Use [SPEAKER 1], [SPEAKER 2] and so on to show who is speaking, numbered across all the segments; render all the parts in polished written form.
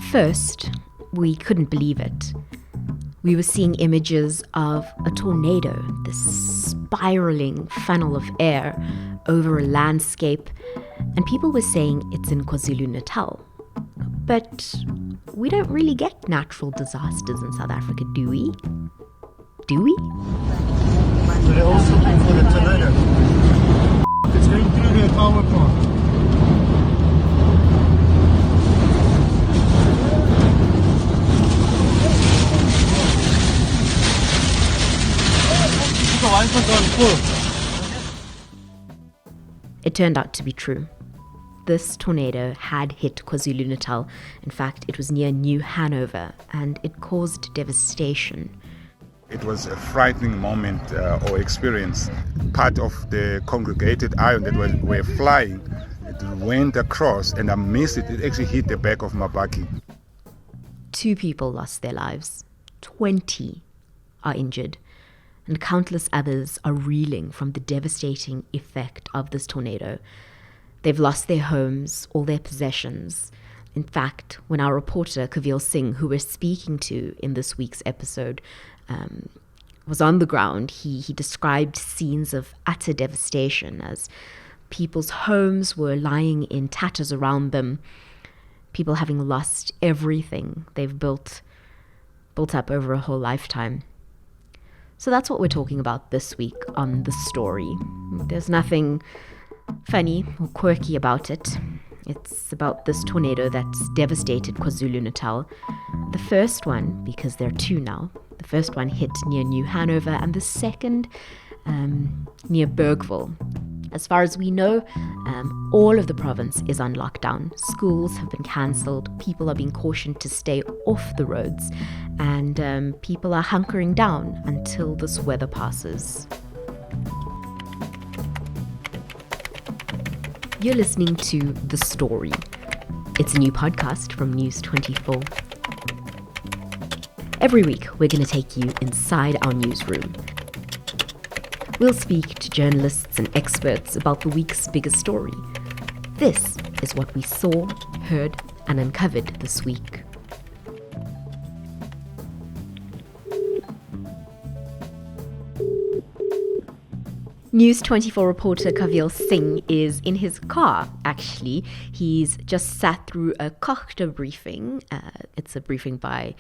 [SPEAKER 1] At first, we couldn't believe it. We were seeing images of a tornado, this spiraling funnel of air over a landscape, and people were saying it's in KwaZulu-Natal. But we don't really get natural disasters in South Africa, do we? Do we?
[SPEAKER 2] But they're also looking for the tornado. It's going through their power plant.
[SPEAKER 1] It turned out to be true. This tornado had hit KwaZulu-Natal. In fact, it was near New Hanover, and it caused devastation.
[SPEAKER 3] It was a frightening moment or experience. Part of the congregated iron that were flying, it went across, and I missed it. It actually hit the back of my buggy.
[SPEAKER 1] 2 people lost their lives. 20 are injured. And countless others are reeling from the devastating effect of this tornado. They've lost their homes, all their possessions. In fact, when our reporter, Kaveel Singh, who we're speaking to in this week's episode, was on the ground, he described scenes of utter devastation as people's homes were lying in tatters around them, people having lost everything they've built up over a whole lifetime. So that's what we're talking about this week on The Story. There's nothing funny or quirky about it. It's about this tornado that's devastated KwaZulu-Natal. The first one, because there are 2 now, the first one hit near New Hanover and the second near Bergville. As far as we know, all of the province is on lockdown. Schools have been cancelled. People are being cautioned to stay off the roads. And people are hunkering down until this weather passes. You're listening to The Story. It's a new podcast from News24. Every week, we're going to take you inside our newsroom. We'll speak to journalists and experts about the week's biggest story. This is what we saw, heard, and uncovered this week. News24 reporter Kaveel Singh is in his car, actually. He's just sat through a Kochta briefing. It's a briefing by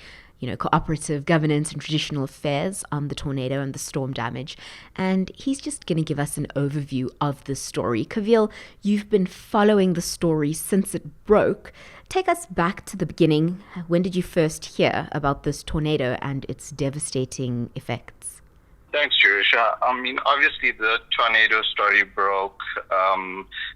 [SPEAKER 1] Cooperative Governance and Traditional Affairs on the tornado and the storm damage. And he's just going to give us an overview of the story. Kaveel, you've been following the story since it broke. Take us back to the beginning. When did you first hear about this tornado and its devastating effects?
[SPEAKER 4] Thanks, Jerusha. Obviously the tornado story broke,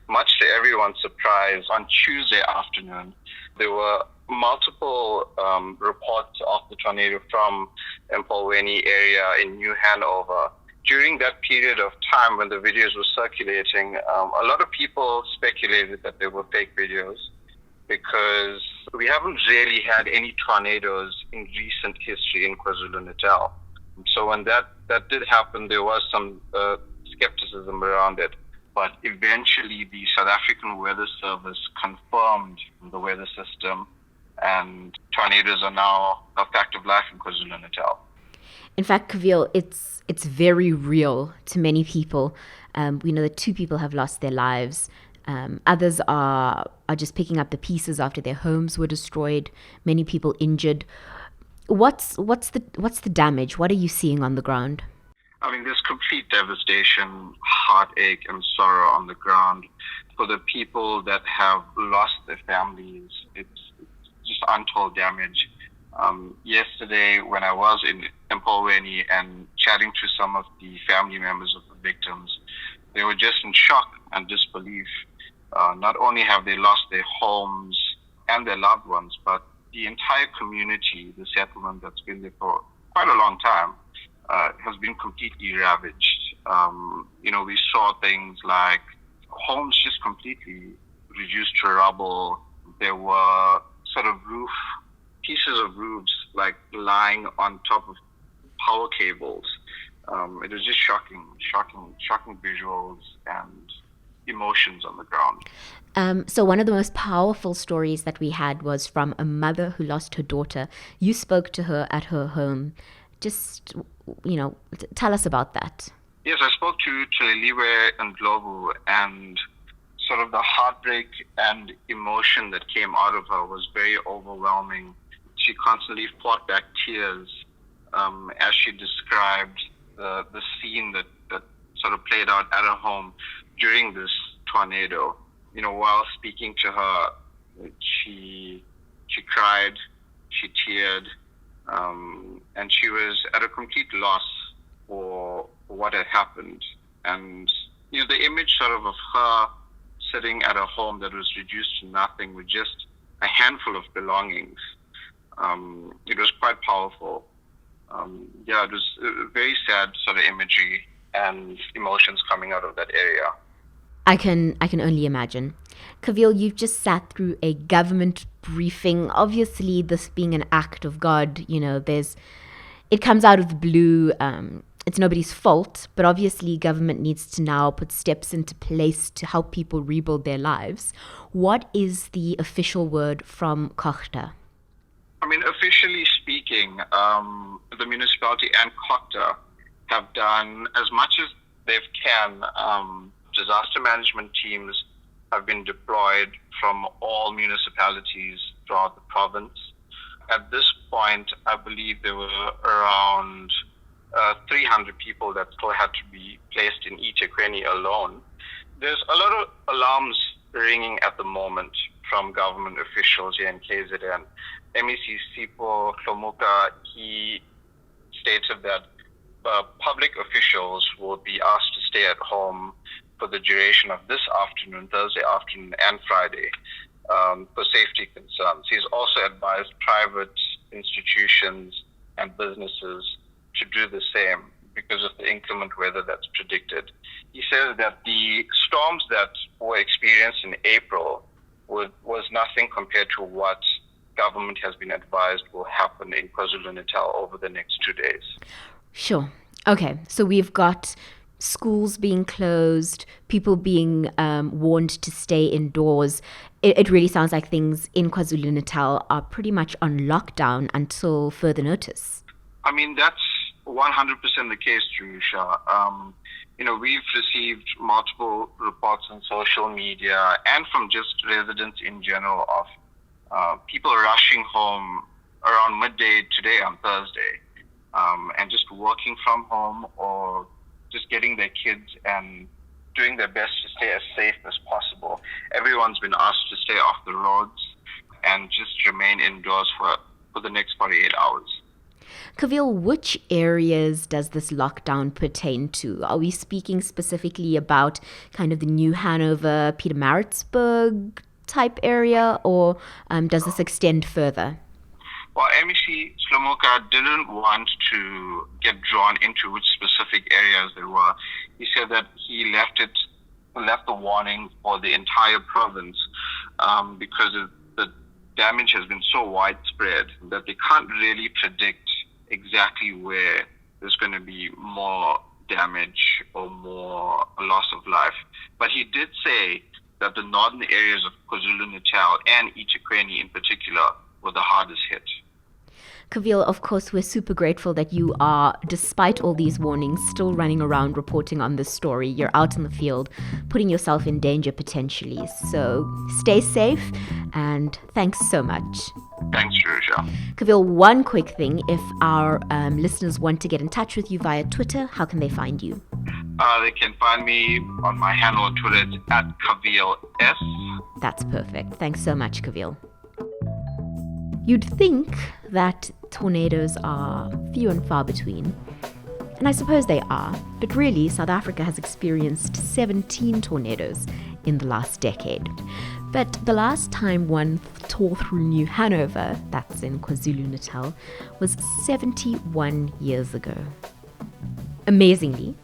[SPEAKER 4] much to everyone's surprise, on Tuesday afternoon. There were multiple reports of the tornado from Empolweni area in New Hanover. During that period of time when the videos were circulating, a lot of people speculated that they were fake videos because we haven't really had any tornadoes in recent history in KwaZulu-Natal. So when that did happen, there was some skepticism around it. But eventually the South African Weather Service confirmed the weather system, and tornadoes are now a fact of life in KwaZulu-Natal.
[SPEAKER 1] In fact, Kaveel, it's very real to many people. We know that 2 people have lost their lives. Others are just picking up the pieces after their homes were destroyed. Many people injured. What's the damage? What are you seeing on the ground?
[SPEAKER 4] There's complete devastation, heartache, and sorrow on the ground. For the people that have lost their families, it's just untold damage. Yesterday, when I was in Empolweni and chatting to some of the family members of the victims, they were just in shock and disbelief. Not only have they lost their homes and their loved ones, but the entire community, the settlement that's been there for quite a long time, has been completely ravaged. We saw things like homes just completely reduced to rubble. There were sort of pieces of roofs like lying on top of power cables. It was just shocking visuals and emotions on the ground.
[SPEAKER 1] So one of the most powerful stories that we had was from a mother who lost her daughter. You spoke to her at her home. Just, tell us about that.
[SPEAKER 4] Yes, I spoke to Liliwe and Globu, and sort of the heartbreak and emotion that came out of her was very overwhelming. She constantly fought back tears as she described the scene that sort of played out at her home during this tornado. While speaking to her, she cried, she teared, and she was at a complete loss for what had happened. And the image sort of her sitting at a home that was reduced to nothing with just a handful of belongings, it was quite powerful. It was a very sad sort of imagery and emotions coming out of that area.
[SPEAKER 1] I can only imagine. Kaveel, you've just sat through a government briefing. Obviously, this being an act of God, it comes out of the blue. It's nobody's fault, but obviously government needs to now put steps into place to help people rebuild their lives. What is the official word from KZN?
[SPEAKER 4] Officially speaking, the municipality and KZN have done as much as they can. Disaster management teams have been deployed from all municipalities throughout the province. At this point, I believe there were around 300 people that still had to be placed in eThekwini alone. There's a lot of alarms ringing at the moment from government officials here in KZN. MEC Sipho Hlomuka, he stated that public officials will be asked to stay at home for the duration of this afternoon, Thursday afternoon and Friday, for safety concerns. He's also advised private institutions and businesses to do the same because of the inclement weather that's predicted. He says that the storms that were experienced in April was nothing compared to what government has been advised will happen in KwaZulu-Natal over the next 2 days.
[SPEAKER 1] Sure. Okay, so we've got schools being closed, people being warned to stay indoors. It really sounds like things in KwaZulu-Natal are pretty much on lockdown until further notice.
[SPEAKER 4] That's 100% the case, Jerusha. We've received multiple reports on social media and from just residents in general of people rushing home around midday today on Thursday and just working from home or just getting their kids and doing their best to stay as safe as possible. Everyone's been asked to stay off the roads and just remain indoors for the next 48 hours.
[SPEAKER 1] Kaveel, which areas does this lockdown pertain to? Are we speaking specifically about kind of the New Hanover, Pietermaritzburg type area, or does this extend further?
[SPEAKER 4] Well, MEC Slomoka didn't want to get drawn into which specific areas there were. He said that he left the warning for the entire province because the damage has been so widespread that they can't really predict exactly where there's going to be more damage or more loss of life. But he did say that the northern areas of KwaZulu-Natal and eThekwini in particular were the hardest hit.
[SPEAKER 1] Kaveel, of course, we're super grateful that you are, despite all these warnings, still running around reporting on this story. You're out in the field, putting yourself in danger potentially. So stay safe, and thanks so much.
[SPEAKER 4] Thanks, Jerusha.
[SPEAKER 1] Kaveel, one quick thing. If our listeners want to get in touch with you via Twitter, how can they find you?
[SPEAKER 4] They can find me on my handle on Twitter. It's at Kaveel S.
[SPEAKER 1] That's perfect. Thanks so much, Kaveel. You'd think that tornadoes are few and far between, and I suppose they are, but really South Africa has experienced 17 tornadoes in the last decade. But the last time one tore through New Hanover, that's in KwaZulu-Natal, was 71 years ago. Amazingly,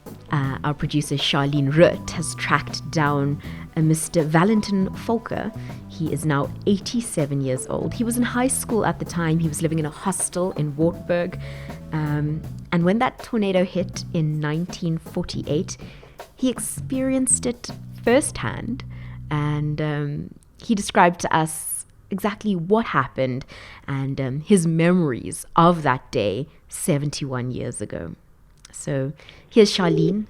[SPEAKER 1] our producer Charlene Rutt has tracked down a Mr. Valentin Volker. He is now 87 years old. He was in high school at the time. He was living in a hostel in Wartburg. And when that tornado hit in 1948, he experienced it firsthand. And he described to us exactly what happened and his memories of that day 71 years ago. So here's Charlene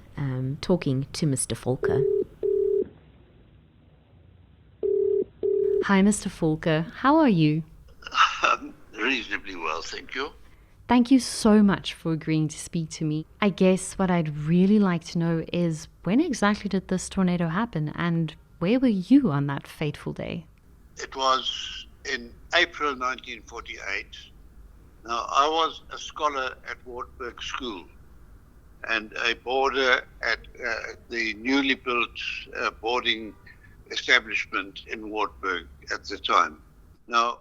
[SPEAKER 1] talking to Mr. Volker.
[SPEAKER 5] Hi, Mr. Falker. How are you?
[SPEAKER 6] Reasonably well, thank you.
[SPEAKER 5] Thank you so much for agreeing to speak to me. I guess what I'd really like to know is when exactly did this tornado happen and where were you on that fateful day?
[SPEAKER 6] It was in April 1948. Now, I was a scholar at Wartburg School and a boarder at the newly built boarding establishment in Wartburg at the time. Now,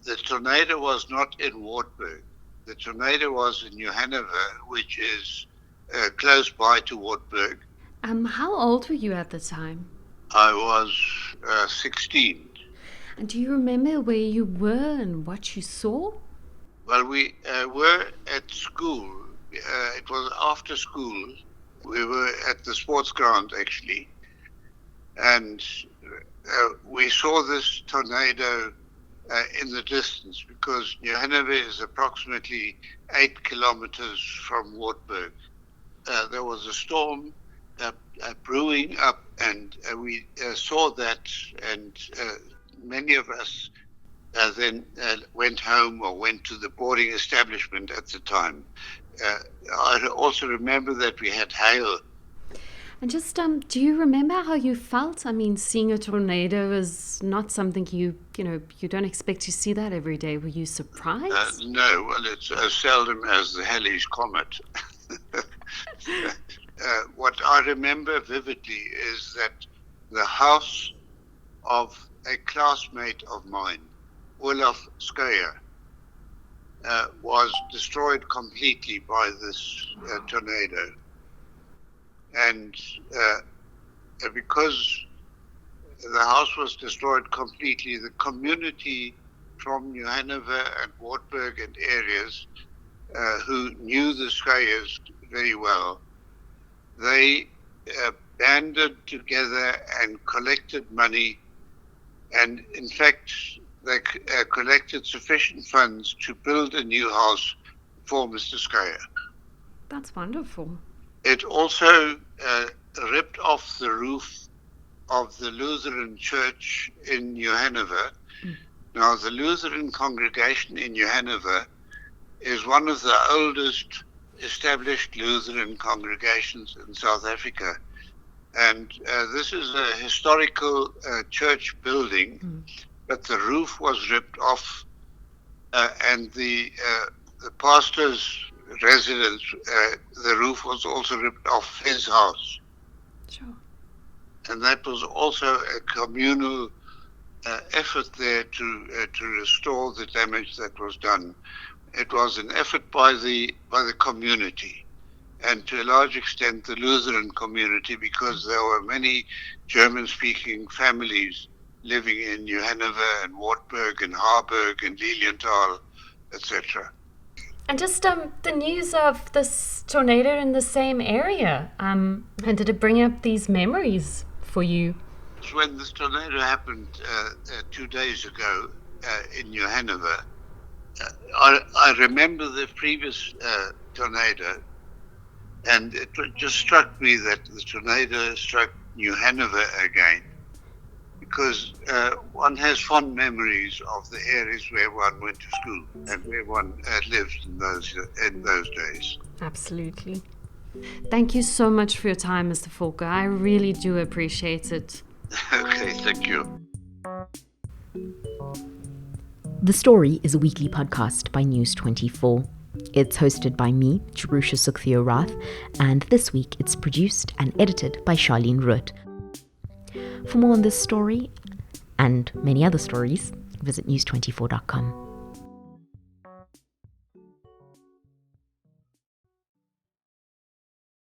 [SPEAKER 6] the tornado was not in Wartburg. The tornado was in New Hanover, which is close by to Wartburg.
[SPEAKER 5] How old were you at the time?
[SPEAKER 6] I was 16.
[SPEAKER 5] And do you remember where you were and what you saw?
[SPEAKER 6] Well, we were at school. It was after school. We were at the sports ground, actually. And we saw this tornado in the distance because New Hanover is approximately 8 kilometers from Wartburg. There was a storm brewing up, and we saw that, and many of us then went home or went to the boarding establishment at the time. I also remember that we had hail.
[SPEAKER 5] And just, do you remember how you felt? I mean, seeing a tornado is not something you don't expect to see that every day. Were you surprised?
[SPEAKER 6] No, well, it's as seldom as the Halley's Comet. What I remember vividly is that the house of a classmate of mine, Olaf Skøyer, was destroyed completely by this tornado. And because the house was destroyed completely, the community from New Hanover and Wartburg and areas who knew the Skøyers very well, they banded together and collected money, and in fact they collected sufficient funds to build a new house for Mr. Skøyer.
[SPEAKER 5] That's wonderful.
[SPEAKER 6] It also ripped off the roof of the Lutheran church in New Hanover. Now, the Lutheran congregation in New Hanover is one of the oldest established Lutheran congregations in South Africa. And this is a historical church building, but the roof was ripped off, and the pastor's residence, the roof was also ripped off his house.
[SPEAKER 5] Sure.
[SPEAKER 6] And that was also a communal effort there to restore the damage that was done. It was an effort by the community, and to a large extent the Lutheran community, because there were many German-speaking families living in New Hanover and Wartburg and Harburg and Lilienthal, etc.
[SPEAKER 5] And just the news of this tornado in the same area, and did it bring up these memories for you?
[SPEAKER 6] When this tornado happened 2 days ago in New Hanover, I remember the previous tornado, and it just struck me that the tornado struck New Hanover again, because one has fond memories of the areas where one went to school and where one lived in those days.
[SPEAKER 5] Absolutely. Thank you so much for your time, Mr. Volker. I really do appreciate it.
[SPEAKER 6] Okay, thank you.
[SPEAKER 1] The Story is a weekly podcast by News24. It's hosted by me, Jerusha Sukthio-Rath, and this week it's produced and edited by Charlene Root. For more on this story and many other stories, visit news24.com.